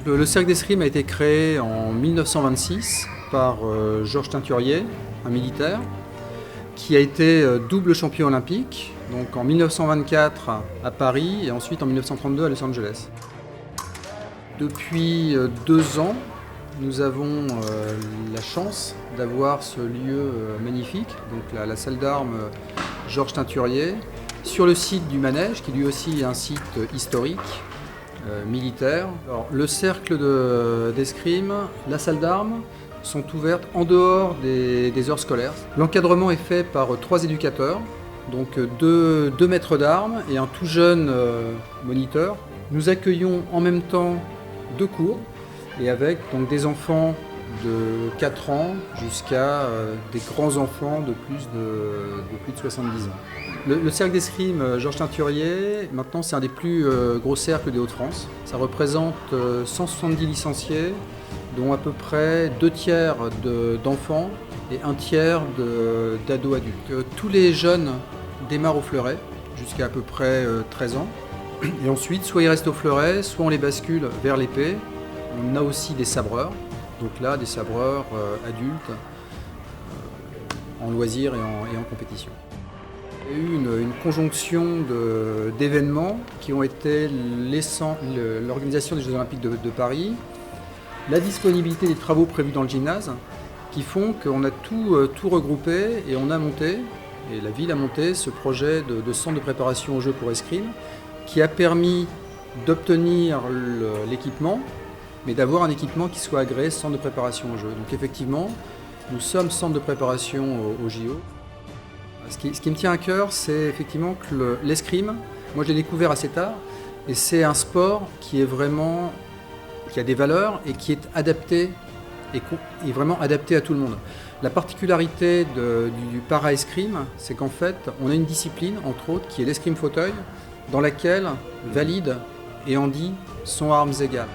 Le cercle d'escrime a été créé en 1926 par Georges Teinturier, un militaire, qui a été double champion olympique, donc en 1924 à Paris et ensuite en 1932 à Los Angeles. Depuis 2 ans, nous avons la chance d'avoir ce lieu magnifique, donc la salle d'armes Georges Teinturier, sur le site du manège, qui lui aussi est un site historique, militaire. Alors, le cercle d'escrime, la salle d'armes sont ouvertes en dehors des heures scolaires. L'encadrement est fait par 3 éducateurs, donc 2 maîtres d'armes et un tout jeune moniteur. Nous accueillons en même temps 2 cours et avec donc des enfants de 4 ans jusqu'à des grands enfants de plus de 70 ans. Le cercle d'escrime Georges Teinturier, maintenant c'est un des plus gros cercles des Hauts-de-France. Ça représente 170 licenciés, dont à peu près 2/3 d'enfants et 1/3 d'ados adultes. Tous les jeunes démarrent au fleuret jusqu'à peu près 13 ans. Et ensuite, soit ils restent au fleuret, soit on les bascule vers l'épée. On a aussi des sabreurs. Donc là, des sabreurs adultes en loisirs et en compétition. Il y a eu une conjonction d'événements qui ont été l'organisation des Jeux Olympiques de Paris, la disponibilité des travaux prévus dans le gymnase, qui font qu'on a tout regroupé et on a monté, et la ville a monté ce projet de centre de préparation aux Jeux pour escrime, qui a permis d'obtenir l'équipement, mais d'avoir un équipement qui soit agréé centre de préparation aux Jeux. Donc effectivement, nous sommes centre de préparation aux JO. Ce qui me tient à cœur, c'est effectivement que l'escrime, moi je l'ai découvert assez tard, et c'est un sport qui a des valeurs et qui est adapté, et vraiment adapté à tout le monde. La particularité du para-escrime, c'est qu'en fait, on a une discipline, entre autres, qui est l'escrime fauteuil, dans laquelle valide et handi sont à armes égales.